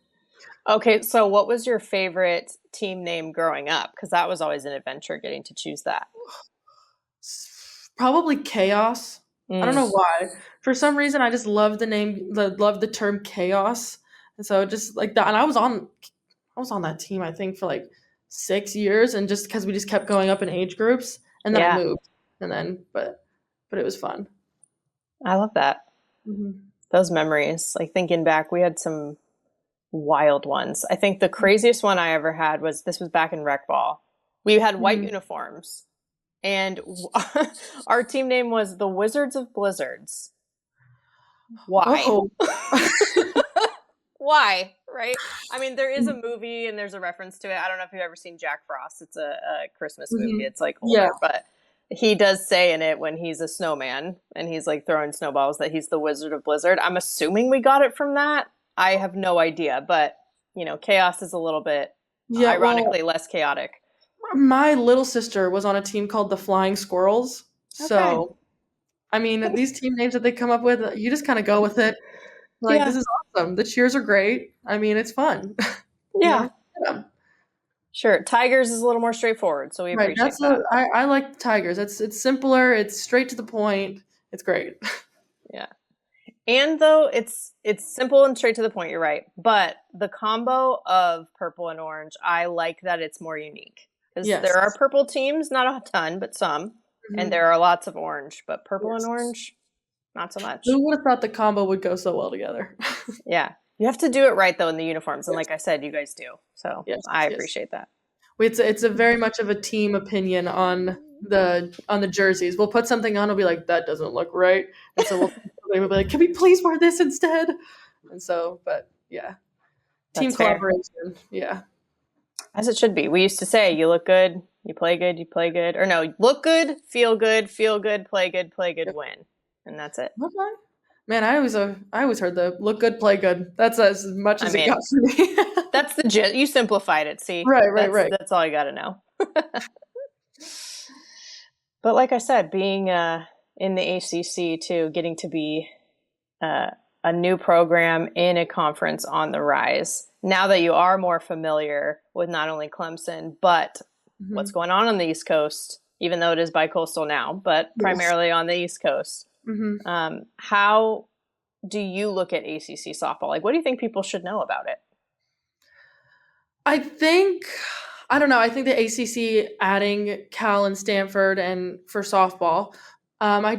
Okay, so what was your favorite team name growing up? Because that was always an adventure getting to choose that. Probably Chaos. I don't know why. For some reason, I just love the name, love the term Chaos, and so just like that. And I was on that team, I think, for like 6 years, and just because we just kept going up in age groups, and then I moved, and then but it was fun. I love that. Those memories, like thinking back, we had some wild ones. I think the craziest one I ever had was back in rec ball. We had white uniforms, and our team name was the Wizards of Blizzards. Why? Oh. Why? Right? I mean, there is a movie and there's a reference to it. I don't know if you've ever seen Jack Frost. It's a Christmas movie. It's like older, but he does say in it when he's a snowman and he's like throwing snowballs that he's the Wizard of Blizzard. I'm assuming we got it from that. I have no idea, but you know, chaos is a little bit ironically less chaotic. My little sister was on a team called the Flying Squirrels. Okay. So, I mean, these team names that they come up with, you just kind of go with it. Like, this is awesome. The cheers are great. I mean, it's fun. Yeah. Sure. Tigers is a little more straightforward, so we appreciate that. I like Tigers. It's simpler. It's straight to the point. It's great. Yeah. And though it's simple and straight to the point, you're right. But the combo of purple and orange, I like that it's more unique. Because there are purple teams, not a ton, but some. And there are lots of orange. But purple and orange, not so much. Who would have thought the combo would go so well together? Yeah. You have to do it right, though, in the uniforms. And like I said, you guys do. So I appreciate that. It's a very much of a team opinion on the jerseys. We'll put something on, we'll be like, that doesn't look right. And so we'll be like, can we please wear this instead? And so, but yeah. Team collaboration. Yeah. As it should be. We used to say, you look good, you play good, you play good. Or no, look good, feel good, play good, win. And that's it. Okay. Man, I always heard the look good, play good. That's as much as it got for me. That's the gist. You simplified it. See, right. That's all you got to know. But like I said, being in the ACC too, getting to be a new program in a conference on the rise. Now that you are more familiar with not only Clemson, but what's going on the East Coast, even though it is bi-coastal now, but primarily on the East Coast. How do you look at ACC softball? Like, what do you think people should know about it? I don't know. I think the ACC adding Cal and Stanford and for softball, I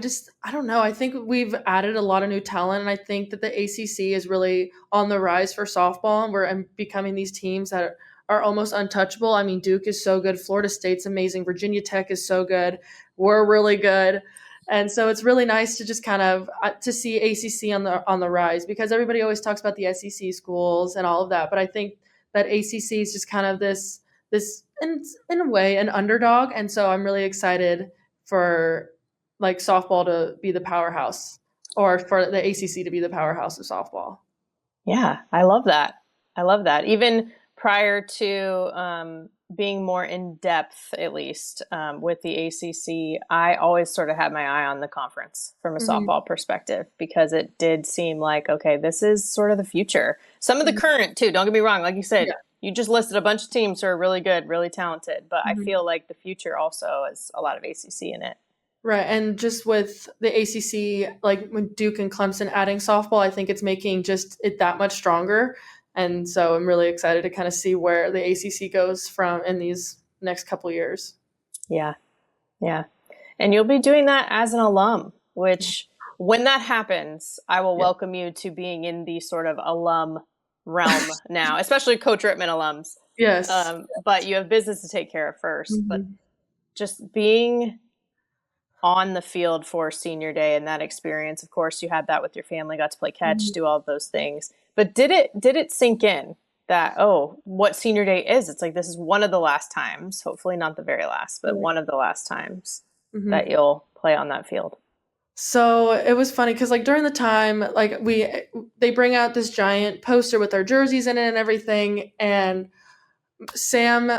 don't know. I think we've added a lot of new talent, and I think that the ACC is really on the rise for softball, and we're becoming these teams that are almost untouchable. I mean, Duke is so good. Florida State's amazing. Virginia Tech is so good. We're really good. And so it's really nice to just kind of to see ACC on the rise, because everybody always talks about the SEC schools and all of that. But I think that ACC is just kind of this in a way an underdog. And so I'm really excited for like softball to be the powerhouse, or for the ACC to be the powerhouse of softball. Yeah, I love that. Even prior to being more in depth, at least with the ACC, I always sort of had my eye on the conference from a softball perspective, because it did seem like, okay, this is sort of the future. Some of the current too, don't get me wrong. Like you said, you just listed a bunch of teams who are really good, really talented, but I feel like the future also has a lot of ACC in it. Right. And just with the ACC, like when Duke and Clemson adding softball, I think it's making just it that much stronger. And so I'm really excited to kind of see where the ACC goes from in these next couple years. Yeah. Yeah. And you'll be doing that as an alum, which when that happens, I will welcome you to being in the sort of alum realm now, especially Coach Rittman alums. Yes. But you have business to take care of first. But just being on the field for senior day and that experience, of course, you had that with your family, got to play catch, do all of those things. But did it sink in that, what senior day is? It's like, this is one of the last times, hopefully not the very last, but one of the last times that you'll play on that field. So it was funny because like during the time, like they bring out this giant poster with our jerseys in it and everything. And Sam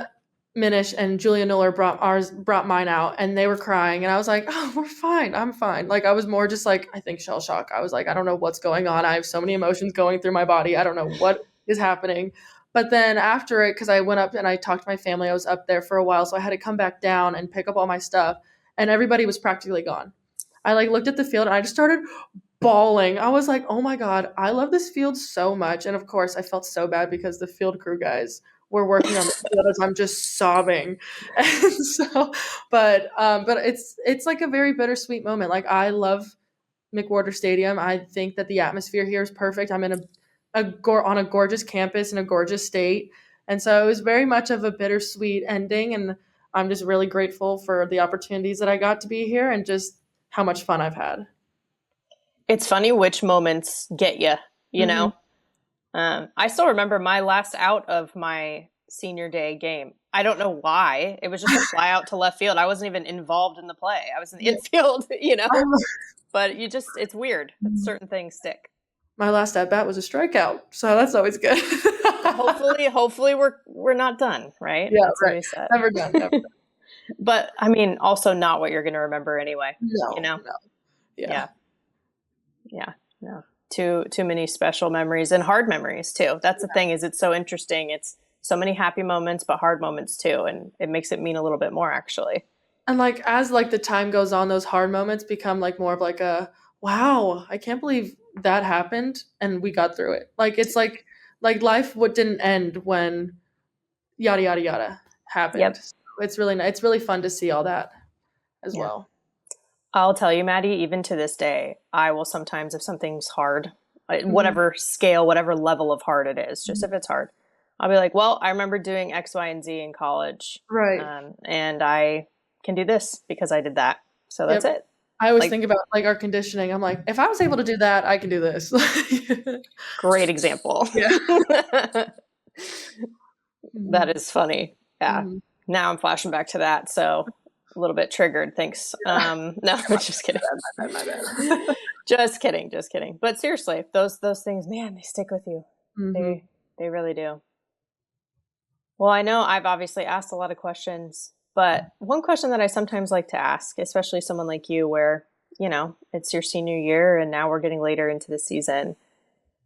Minish and Julia Nuller brought mine out, and they were crying, and I was like, oh, we're fine. I'm fine. Like I was more just like, I think shell shock. I was like, I don't know what's going on. I have so many emotions going through my body. I don't know what is happening. But then after it, because I went up and I talked to my family, I was up there for a while, so I had to come back down and pick up all my stuff, and everybody was practically gone. I like looked at the field and I just started bawling. I was like, oh my God, I love this field so much. And of course I felt so bad because the field crew guys we're working on the field as I'm just sobbing. And so, but it's like a very bittersweet moment. Like, I love McWhorter Stadium. I think that the atmosphere here is perfect. I'm in on a gorgeous campus in a gorgeous state. And so it was very much of a bittersweet ending. And I'm just really grateful for the opportunities that I got to be here and just how much fun I've had. It's funny which moments get you, you know? I still remember my last out of my senior day game. I don't know why. It was just a fly out to left field. I wasn't even involved in the play. I was in the infield, you know? But it's weird. Certain things stick. My last at bat was a strikeout, so that's always good. hopefully we're not done, right? Yeah, that's right. Never done. But I mean, also not what you're going to remember anyway. No, you know? No. Yeah. No. Too many special memories and hard memories too. That's the thing, is it's so interesting. It's so many happy moments, but hard moments too, and it makes it mean a little bit more, actually. And like, as like the time goes on, those hard moments become like more of like a, wow, I can't believe that happened and we got through it. Like, it's like life didn't end when yada yada yada happened. Yep. So it's really fun to see all that as well. I'll tell you, Maddie, even to this day, I will sometimes, if something's hard, whatever scale, whatever level of hard it is, just if it's hard, I'll be like, well, I remember doing X, Y, and Z in college. Right. And I can do this because I did that. So that's it. I always think about like our conditioning. I'm like, if I was able to do that, I can do this. Great example. Yeah. That is funny. Yeah. Now I'm flashing back to that. So a little bit triggered. Thanks. No, just kidding. My bad. Just kidding. But seriously, those things, man, they stick with you. They really do. Well, I know I've obviously asked a lot of questions, but one question that I sometimes like to ask, especially someone like you, where, you know, it's your senior year and now we're getting later into the season.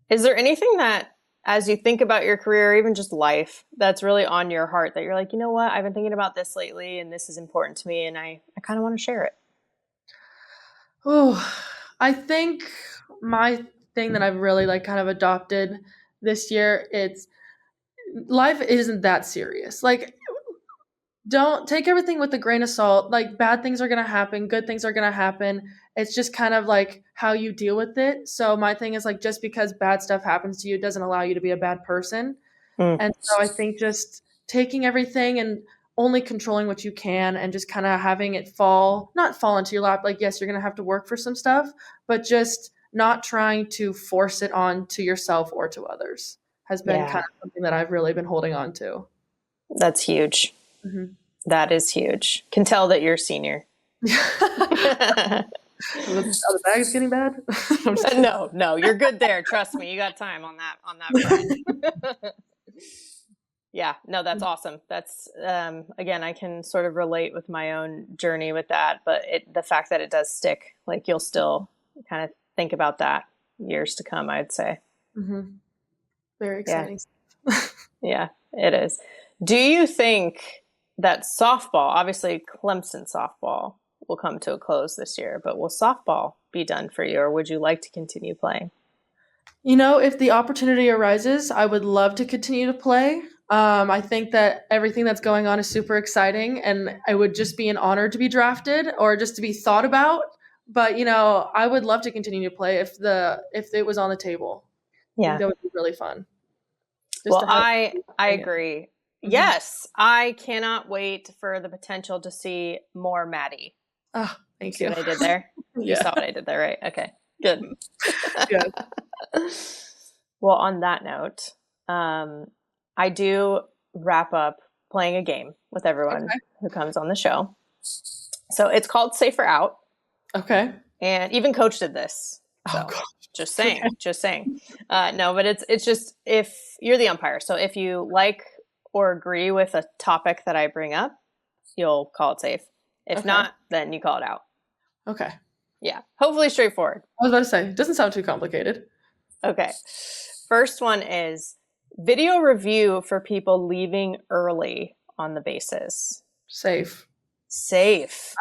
Is there anything that, as you think about your career, or even just life, that's really on your heart that you're like, you know what, I've been thinking about this lately and this is important to me and I kind of want to share it? Oh, I think my thing that I've really like kind of adopted this year, it's life isn't that serious. Like, don't take everything with a grain of salt. Like, bad things are going to happen. Good things are going to happen. It's just kind of like how you deal with it. So my thing is like, just because bad stuff happens to you doesn't allow you to be a bad person. And so I think just taking everything and only controlling what you can and just kind of having it not fall into your lap. Like, yes, you're going to have to work for some stuff, but just not trying to force it on to yourself or to others has been kind of something that I've really been holding on to. That's huge. That is huge. Can tell that you're a senior. Are the bags getting bad? No, you're good there. Trust me, you got time on that front. Yeah, no, that's awesome. That's again, I can sort of relate with my own journey with that, but the fact that it does stick, like you'll still kind of think about that years to come, I'd say. Very exciting. Yeah, it is. Do you think that softball, obviously Clemson softball, will come to a close this year, but will softball be done for you, or would you like to continue playing? You know, if the opportunity arises, I would love to continue to play. I think that everything that's going on is super exciting, and it would just be an honor to be drafted or just to be thought about. But, you know, I would love to continue to play if it was on the table. I think that would be really fun. Well, I agree. Yes, I cannot wait for the potential to see more Maddie. Oh, thank you. You See what I did there? Yeah. You saw what I did there, right? Okay, good. Yeah. Well, on that note, I do wrap up playing a game with everyone who comes on the show. So it's called Safer Out. Okay. And even Coach did this. So just saying. No, but it's just, if you're the umpire, so if you like or agree with a topic that I bring up, you'll call it safe. If not, then you call it out. Okay. Yeah. Hopefully straightforward. I was about to say, it doesn't sound too complicated. Okay. First one is video review for people leaving early on the bases. Safe.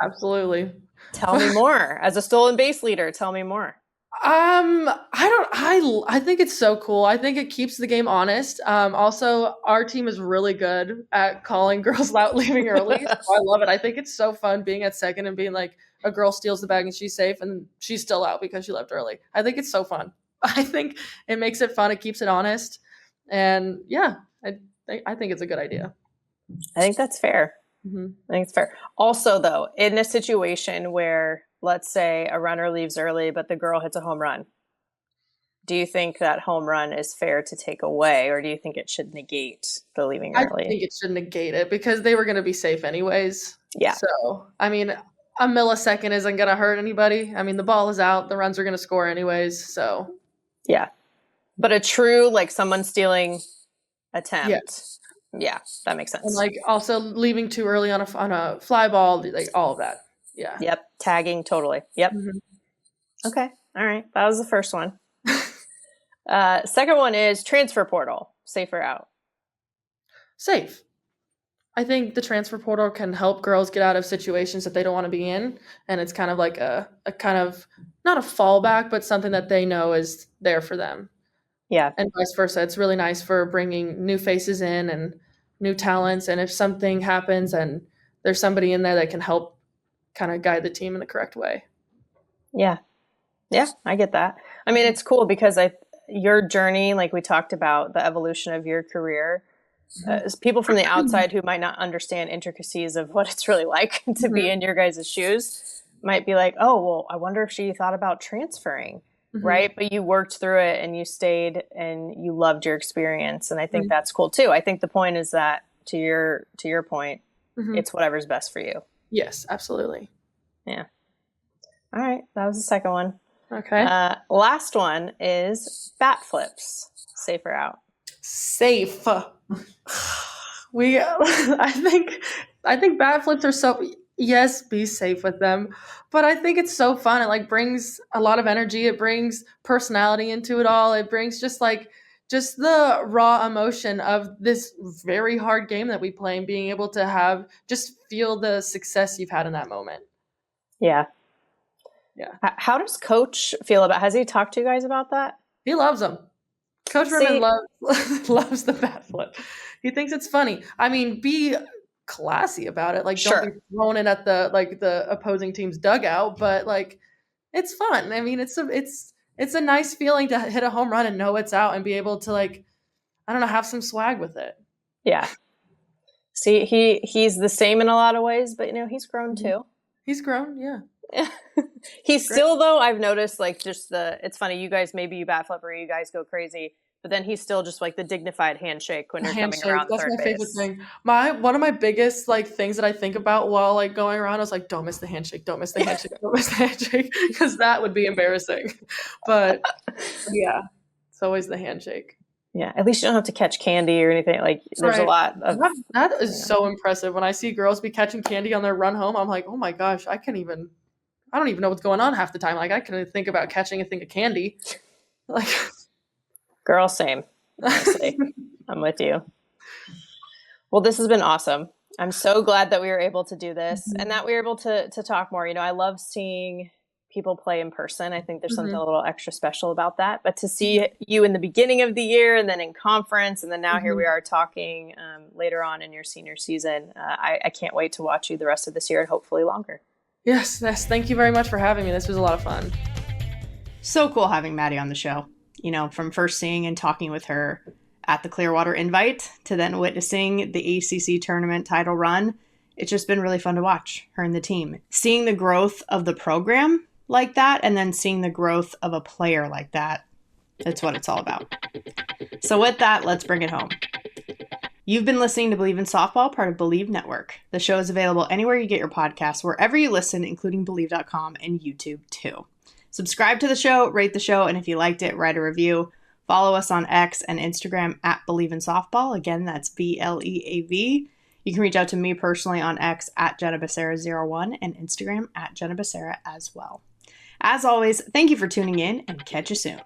Absolutely. Tell me more. As a stolen base leader, tell me more. I I think it's so cool. I think it keeps the game honest. Also, our team is really good at calling girls out leaving early. So I love it. I think it's so fun being at second and being like, a girl steals the bag and she's safe and she's still out because she left early. I think it's so fun. I think it makes it fun. It keeps it honest. And yeah, I think it's a good idea. I think that's fair. I think it's fair. Also, though, in a situation where, let's say, a runner leaves early, but the girl hits a home run, do you think that home run is fair to take away, or do you think it should negate the leaving early? I think it should negate it because they were going to be safe anyways. Yeah. So, I mean, a millisecond isn't going to hurt anybody. I mean, the ball is out. The runs are going to score anyways. So, yeah. But a true, like, someone stealing attempt. Yeah, that makes sense. And like also leaving too early on a fly ball, like all of that. Yeah. Yep. Tagging, totally. Yep. Okay. All right. That was the first one. Second one is transfer portal. Safe or out? Safe. I think the transfer portal can help girls get out of situations that they don't want to be in. And it's kind of like a kind of, not a fallback, but something that they know is there for them. Yeah. And vice versa. It's really nice for bringing new faces in and new talents. And if something happens and there's somebody in there that can help kind of guide the team in the correct way. Yeah. Yeah, I get that. I mean, it's cool because your journey, like we talked about, the evolution of your career, as people from the outside who might not understand intricacies of what it's really like to be in your guys' shoes might be like, oh, well, I wonder if she thought about transferring. Right. But you worked through it and you stayed and you loved your experience. And I think that's cool too. I think the point is that to your point, it's whatever's best for you. Yes, absolutely. Yeah. All right. That was the second one. Okay. Last one is bat flips. Safe or out? Safe. I think bat flips are so, yes, be safe with them. But I think it's so fun. It like brings a lot of energy. It brings personality into it all. It brings just the raw emotion of this very hard game that we play and being able to just feel the success you've had in that moment. Yeah. Yeah. How does Coach feel about, has he talked to you guys about that? He loves them. Coach Rittman loves the bat flip. He thinks it's funny. I mean, be classy about it. Like, don't be throwing it at the opposing team's dugout, but like, it's fun. I mean, it's a nice feeling to hit a home run and know it's out and be able to, like, I don't know, have some swag with it. Yeah. See, he's the same in a lot of ways, but he's grown too. He's grown. Yeah. He's still, though, I've noticed, like, just it's funny, you guys, maybe you bat flip or you guys go crazy, but then he's still just like the dignified handshake when you're coming around that's third my base. favorite thing. One of my biggest like things that I think about while like going around, I was like, don't miss the handshake, don't miss the handshake, don't miss the handshake, because that would be embarrassing. But yeah, it's always the handshake. Yeah, at least you don't have to catch candy or anything. Like, there's a lot of that is so impressive. When I see girls be catching candy on their run home, I'm like, oh my gosh, I don't even know what's going on half the time. Like, I couldn't think about catching a thing of candy. Like, girl, same. Honestly, I'm with you. Well, this has been awesome. I'm so glad that we were able to do this and that we were able to talk more. I love seeing people play in person. I think there's something a little extra special about that. But to see you in the beginning of the year and then in conference, and then now here we are talking later on in your senior season, I can't wait to watch you the rest of this year and hopefully longer. Yes. Thank you very much for having me. This was a lot of fun. So cool having Maddie on the show. From first seeing and talking with her at the Clearwater Invite to then witnessing the ACC tournament title run. It's just been really fun to watch her and the team. Seeing the growth of the program like that, and then seeing the growth of a player like that, that's what it's all about. So with that, let's bring it home. You've been listening to Bleav in Softball, part of Bleav Network. The show is available anywhere you get your podcasts, wherever you listen, including Bleav.com and YouTube too. Subscribe to the show, rate the show, and if you liked it, write a review. Follow us on X and Instagram at Bleav in Softball. Again, that's BLEAV. You can reach out to me personally on X at Jenna Becerra01 and Instagram at Jenna Becerra as well. As always, thank you for tuning in and catch you soon.